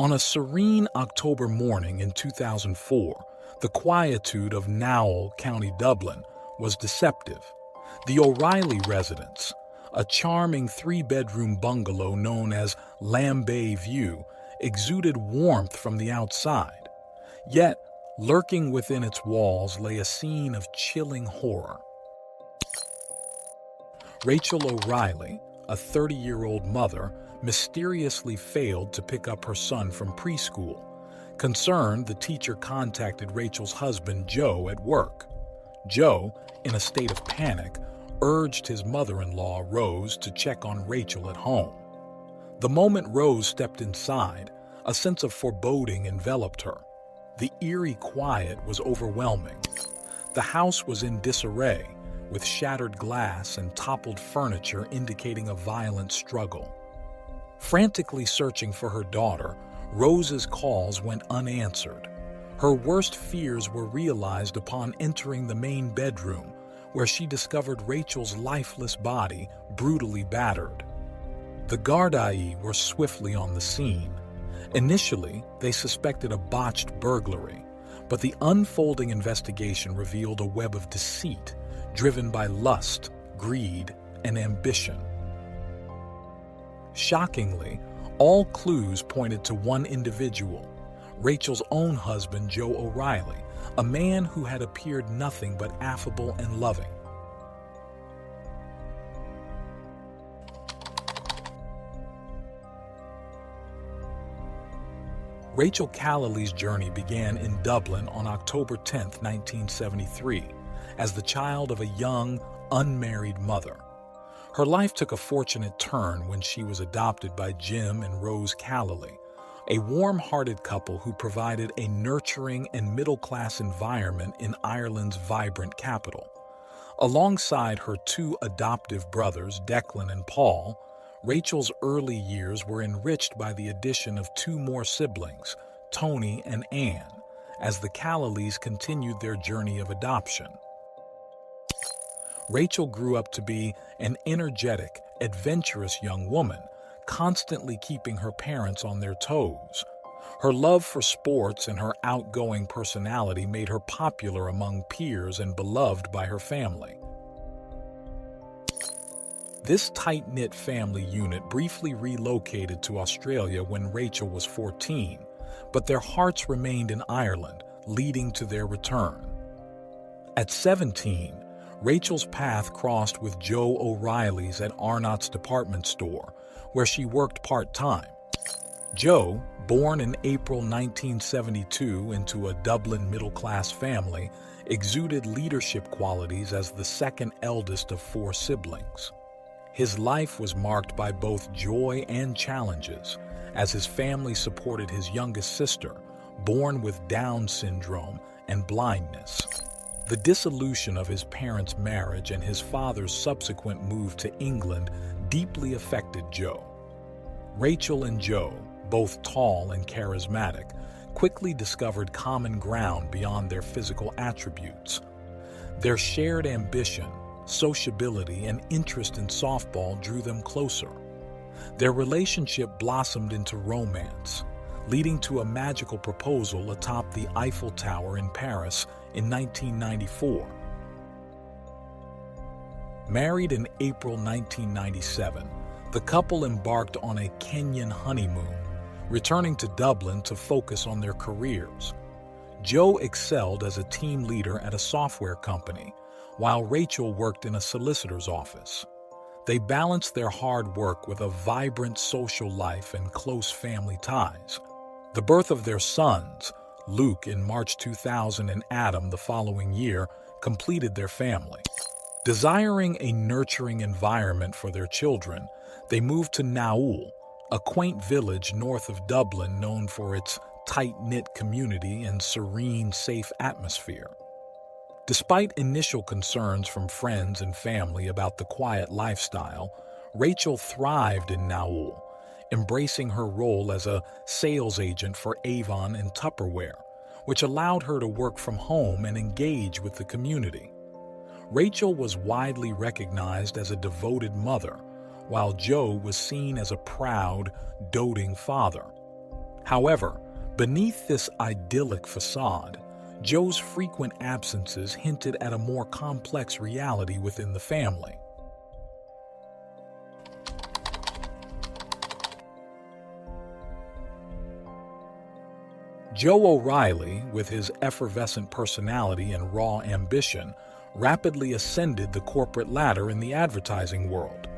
On a serene October morning in 2004, the quietude of Nowell, County Dublin, was deceptive. The O'Reilly residence, a charming three-bedroom bungalow known as Lambay View, exuded warmth from the outside. Yet, lurking within its walls lay a scene of chilling horror. Rachel O'Reilly, a 30-year-old mother, mysteriously failed to pick up her son from preschool. Concerned, the teacher contacted Rachel's husband, Joe, at work. Joe, in a state of panic, urged his mother-in-law, Rose, to check on Rachel at home. The moment Rose stepped inside, a sense of foreboding enveloped her. The eerie quiet was overwhelming. The house was in disarray, with shattered glass and toppled furniture indicating a violent struggle. Frantically searching for her daughter, Rose's calls went unanswered. Her worst fears were realized upon entering the main bedroom, where she discovered Rachel's lifeless body, brutally battered. The gardaí were swiftly on the scene. Initially, they suspected a botched burglary, but the unfolding investigation revealed a web of deceit, driven by lust, greed, and ambition. Shockingly, all clues pointed to one individual, Rachel's own husband, Joe O'Reilly, a man who had appeared nothing but affable and loving. Rachel Callaly's journey began in Dublin on October 10, 1973, as the child of a young, unmarried mother. Her life took a fortunate turn when she was adopted by Jim and Rose Callaly, a warm-hearted couple who provided a nurturing and middle-class environment in Ireland's vibrant capital. Alongside her two adoptive brothers, Declan and Paul, Rachel's early years were enriched by the addition of two more siblings, Tony and Anne, as the Callalys continued their journey of adoption. Rachel grew up to be an energetic, adventurous young woman, constantly keeping her parents on their toes. Her love for sports and her outgoing personality made her popular among peers and beloved by her family. This tight-knit family unit briefly relocated to Australia when Rachel was 14, but their hearts remained in Ireland, leading to their return. At 17, Rachel's path crossed with Joe O'Reilly's at Arnott's department store, where she worked part-time. Joe, born in April 1972 into a Dublin middle-class family, exuded leadership qualities as the second eldest of four siblings. His life was marked by both joy and challenges, as his family supported his youngest sister, born with Down syndrome and blindness. The dissolution of his parents' marriage and his father's subsequent move to England deeply affected Joe. Rachel and Joe, both tall and charismatic, quickly discovered common ground beyond their physical attributes. Their shared ambition, sociability, and interest in softball drew them closer. Their relationship blossomed into romance, leading to a magical proposal atop the Eiffel Tower in Paris in 1994. Married in April 1997, the couple embarked on a Kenyan honeymoon, returning to Dublin to focus on their careers. Joe excelled as a team leader at a software company, while Rachel worked in a solicitor's office. They balanced their hard work with a vibrant social life and close family ties. The birth of their sons, Luke in March 2000 and Adam the following year, completed their family. Desiring a nurturing environment for their children, they moved to Nowell, a quaint village north of Dublin known for its tight-knit community and serene, safe atmosphere. Despite initial concerns from friends and family about the quiet lifestyle, Rachel thrived in Nowell, embracing her role as a sales agent for Avon and Tupperware, which allowed her to work from home and engage with the community. Rachel was widely recognized as a devoted mother, while Joe was seen as a proud, doting father. However, beneath this idyllic facade, Joe's frequent absences hinted at a more complex reality within the family. Joe O'Reilly, with his effervescent personality and raw ambition, rapidly ascended the corporate ladder in the advertising world.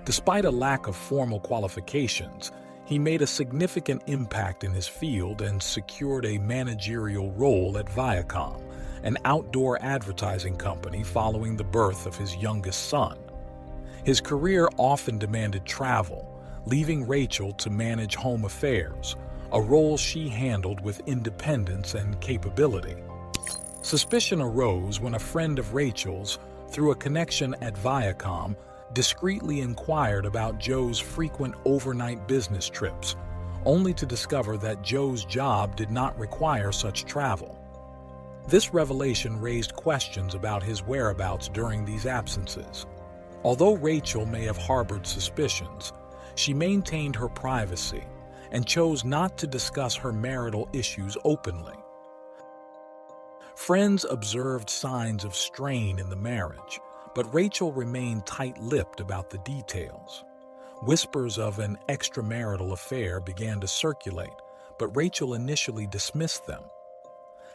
Despite a lack of formal qualifications, he made a significant impact in his field and secured a managerial role at Viacom, an outdoor advertising company following the birth of his youngest son. His career often demanded travel, leaving Rachel to manage home affairs, a role she handled with independence and capability. Suspicion arose when a friend of Rachel's, through a connection at Viacom, discreetly inquired about Joe's frequent overnight business trips, only to discover that Joe's job did not require such travel. This revelation raised questions about his whereabouts during these absences. Although Rachel may have harbored suspicions, she maintained her privacy and chose not to discuss her marital issues openly. Friends observed signs of strain in the marriage, but Rachel remained tight-lipped about the details. Whispers of an extramarital affair began to circulate, but Rachel initially dismissed them.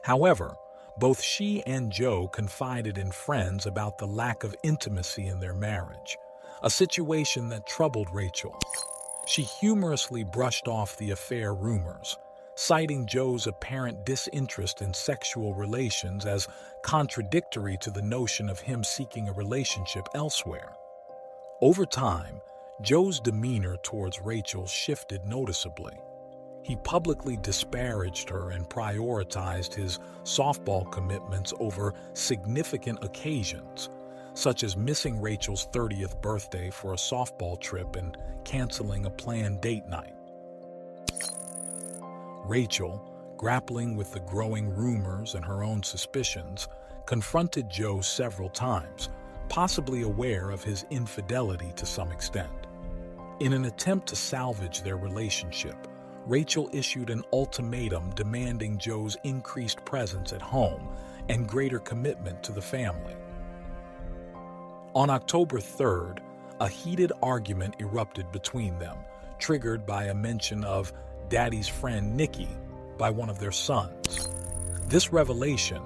However, both she and Joe confided in friends about the lack of intimacy in their marriage, a situation that troubled Rachel. She humorously brushed off the affair rumors, citing Joe's apparent disinterest in sexual relations as contradictory to the notion of him seeking a relationship elsewhere. Over time, Joe's demeanor towards Rachel shifted noticeably. He publicly disparaged her and prioritized his softball commitments over significant occasions, such as missing Rachel's 30th birthday for a softball trip and canceling a planned date night. Rachel, grappling with the growing rumors and her own suspicions, confronted Joe several times, possibly aware of his infidelity to some extent. In an attempt to salvage their relationship, Rachel issued an ultimatum demanding Joe's increased presence at home and greater commitment to the family. On October 3rd, a heated argument erupted between them, triggered by a mention of Daddy's friend Nikki by one of their sons. This revelation,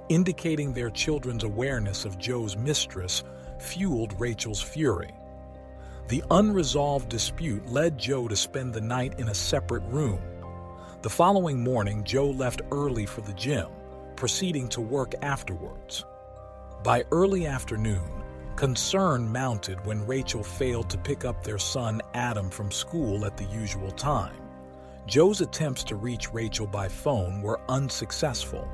indicating their children's awareness of Joe's mistress, fueled Rachel's fury. The unresolved dispute led Joe to spend the night in a separate room. The following morning, Joe left early for the gym, proceeding to work afterwards. By early afternoon, concern mounted when Rachel failed to pick up their son Adam from school at the usual time. Joe's attempts to reach Rachel by phone were unsuccessful,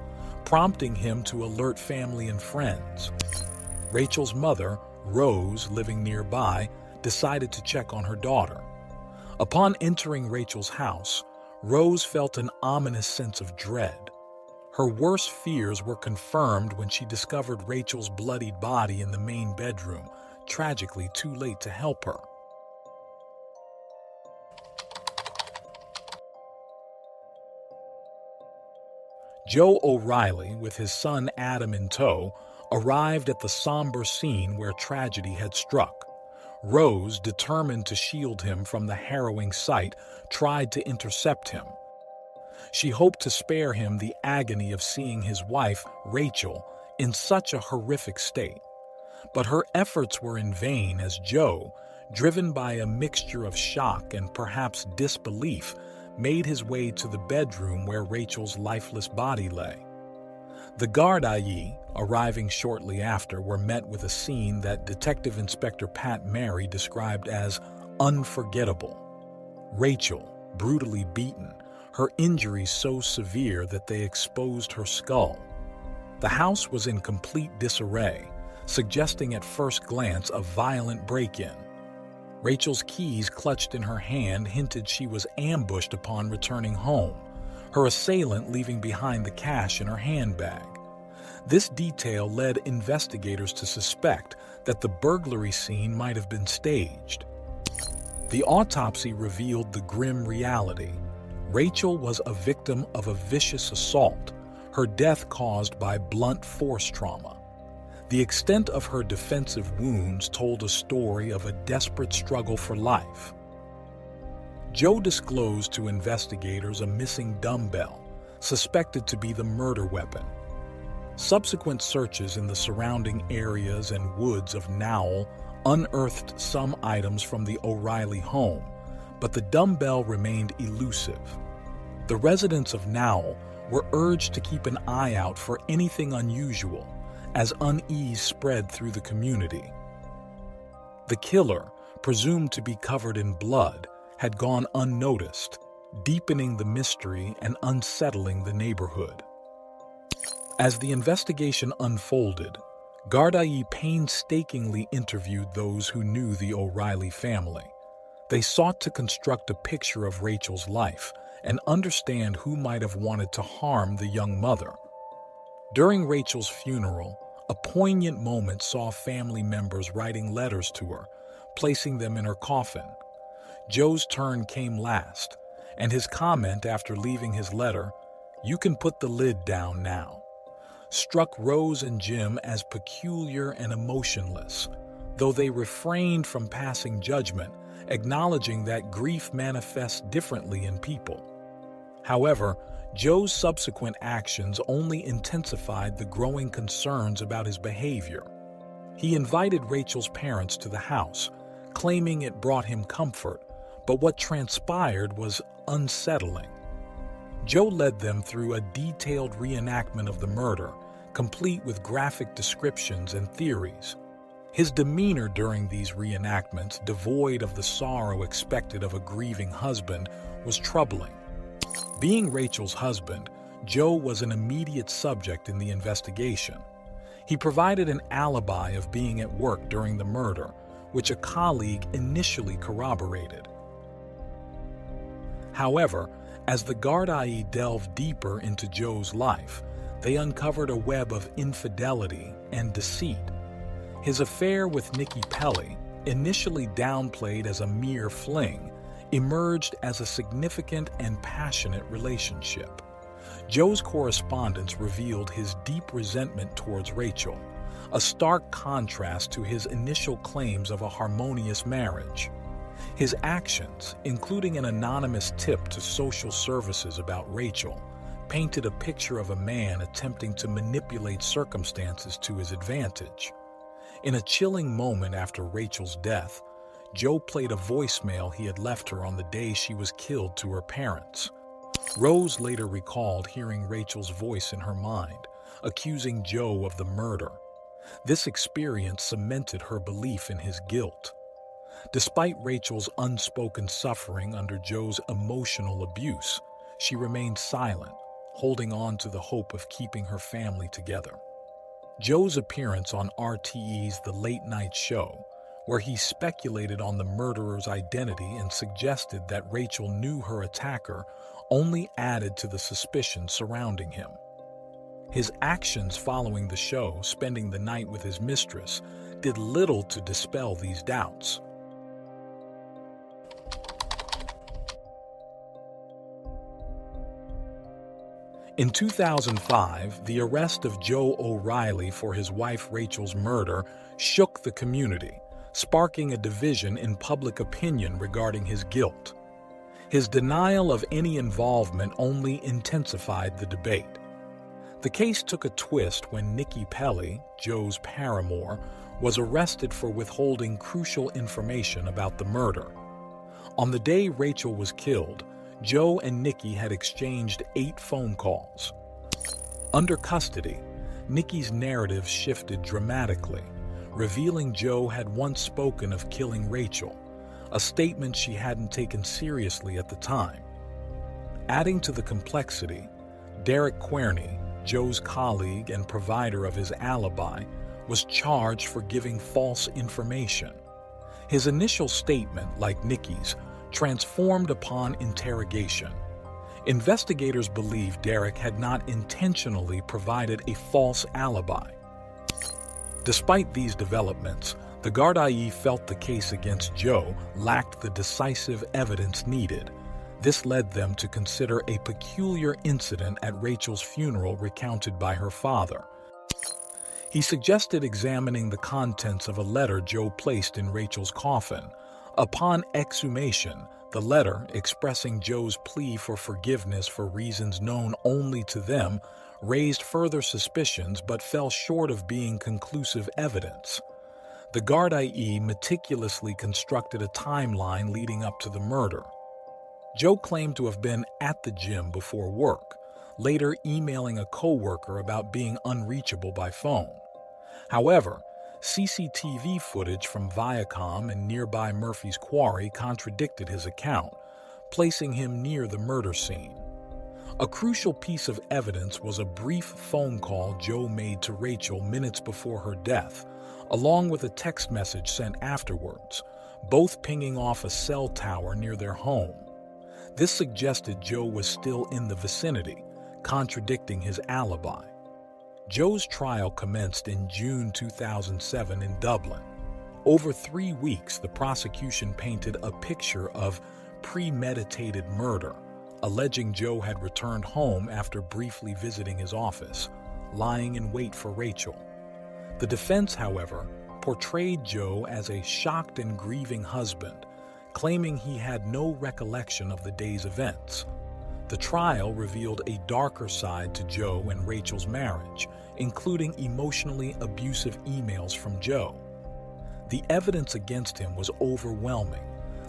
prompting him to alert family and friends. Rachel's mother, Rose, living nearby, decided to check on her daughter. Upon entering Rachel's house, Rose felt an ominous sense of dread. Her worst fears were confirmed when she discovered Rachel's bloodied body in the main bedroom, tragically too late to help her. Joe O'Reilly, with his son Adam in tow, arrived at the somber scene where tragedy had struck. Rose, determined to shield him from the harrowing sight, tried to intercept him. She hoped to spare him the agony of seeing his wife, Rachel, in such a horrific state. But her efforts were in vain as Joe, driven by a mixture of shock and perhaps disbelief, made his way to the bedroom where Rachel's lifeless body lay. The garnered, arriving shortly after, were met with a scene that Detective Inspector Pat Mary described as unforgettable. Rachel, brutally beaten, her injuries so severe that they exposed her skull. The house was in complete disarray, suggesting at first glance a violent break-in. Rachel's keys clutched in her hand hinted she was ambushed upon returning home, her assailant leaving behind the cash in her handbag. This detail led investigators to suspect that the burglary scene might have been staged. The autopsy revealed the grim reality. Rachel was a victim of a vicious assault, her death caused by blunt force trauma. The extent of her defensive wounds told a story of a desperate struggle for life. Joe disclosed to investigators a missing dumbbell, suspected to be the murder weapon. Subsequent searches in the surrounding areas and woods of Nowell unearthed some items from the O'Reilly home, but the dumbbell remained elusive. The residents of Nowell were urged to keep an eye out for anything unusual, as unease spread through the community. The killer, presumed to be covered in blood, had gone unnoticed, deepening the mystery and unsettling the neighborhood. As the investigation unfolded, Gardaí painstakingly interviewed those who knew the O'Reilly family. They sought to construct a picture of Rachel's life and understand who might have wanted to harm the young mother. During Rachel's funeral, a poignant moment saw family members writing letters to her, placing them in her coffin. Joe's turn came last, and his comment after leaving his letter, "You can put the lid down now," struck Rose and Jim as peculiar and emotionless, though they refrained from passing judgment, acknowledging that grief manifests differently in people. However, Joe's subsequent actions only intensified the growing concerns about his behavior. He invited Rachel's parents to the house, claiming it brought him comfort, but what transpired was unsettling. Joe led them through a detailed reenactment of the murder, complete with graphic descriptions and theories. His demeanor during these reenactments, devoid of the sorrow expected of a grieving husband, was troubling. Being Rachel's husband, Joe was an immediate subject in the investigation. He provided an alibi of being at work during the murder, which a colleague initially corroborated. However, as the Gardaí delved deeper into Joe's life, they uncovered a web of infidelity and deceit. His affair with Nikki Pelly, initially downplayed as a mere fling, emerged as a significant and passionate relationship. Joe's correspondence revealed his deep resentment towards Rachel, a stark contrast to his initial claims of a harmonious marriage. His actions, including an anonymous tip to social services about Rachel, painted a picture of a man attempting to manipulate circumstances to his advantage. In a chilling moment after Rachel's death, Joe played a voicemail he had left her on the day she was killed to her parents. Rose later recalled hearing Rachel's voice in her mind, accusing Joe of the murder. This experience cemented her belief in his guilt. Despite Rachel's unspoken suffering under Joe's emotional abuse, she remained silent, holding on to the hope of keeping her family together. Joe's appearance on RTE's The Late Night Show, where he speculated on the murderer's identity and suggested that Rachel knew her attacker, only added to the suspicion surrounding him. His actions following the show, spending the night with his mistress, did little to dispel these doubts. In 2005, the arrest of Joe O'Reilly for his wife Rachel's murder shook the community, sparking a division in public opinion regarding his guilt. His denial of any involvement only intensified the debate. The case took a twist when Nikki Pelly, Joe's paramour, was arrested for withholding crucial information about the murder. On the day Rachel was killed, Joe and Nikki had exchanged 8 phone calls. Under custody, Nikki's narrative shifted dramatically, revealing Joe had once spoken of killing Rachel, a statement she hadn't taken seriously at the time. Adding to the complexity, Derek Querney, Joe's colleague and provider of his alibi, was charged for giving false information. His initial statement, like Nikki's, transformed upon interrogation. Investigators believe Derek had not intentionally provided a false alibi. Despite these developments, the Gardaí felt the case against Joe lacked the decisive evidence needed. This led them to consider a peculiar incident at Rachel's funeral recounted by her father. He suggested examining the contents of a letter Joe placed in Rachel's coffin. Upon exhumation, the letter, expressing Joe's plea for forgiveness for reasons known only to them, raised further suspicions but fell short of being conclusive evidence. The garde meticulously constructed a timeline leading up to the murder. Joe claimed to have been at the gym before work, later emailing a coworker about being unreachable by phone. However, CCTV footage from Viacom and nearby Murphy's Quarry contradicted his account, placing him near the murder scene. A crucial piece of evidence was a brief phone call Joe made to Rachel minutes before her death, along with a text message sent afterwards, both pinging off a cell tower near their home. This suggested Joe was still in the vicinity, contradicting his alibi. Joe's trial commenced in June 2007 in Dublin. Over 3 weeks, the prosecution painted a picture of premeditated murder, alleging Joe had returned home after briefly visiting his office, lying in wait for Rachel. The defense, however, portrayed Joe as a shocked and grieving husband, claiming he had no recollection of the day's events. The trial revealed a darker side to Joe and Rachel's marriage, including emotionally abusive emails from Joe. The evidence against him was overwhelming,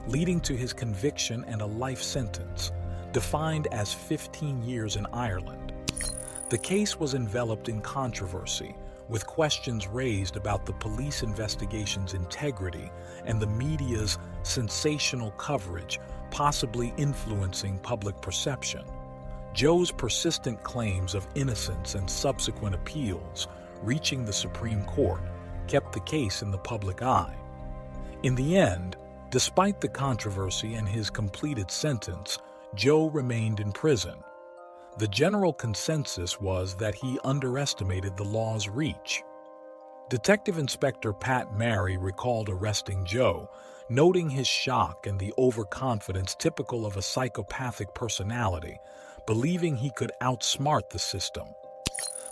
leading to his conviction and a life sentence, defined as 15 years in Ireland. The case was enveloped in controversy, with questions raised about the police investigation's integrity and the media's sensational coverage possibly influencing public perception. Joe's persistent claims of innocence and subsequent appeals, reaching the Supreme Court, kept the case in the public eye. In the end, despite the controversy and his completed sentence, Joe remained in prison. The general consensus was that he underestimated the law's reach. Detective Inspector Pat Mary recalled arresting Joe, noting his shock and the overconfidence typical of a psychopathic personality, believing he could outsmart the system.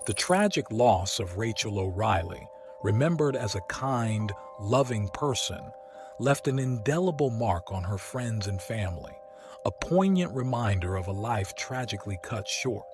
The tragic loss of Rachel O'Reilly, remembered as a kind, loving person, left an indelible mark on her friends and family, a poignant reminder of a life tragically cut short.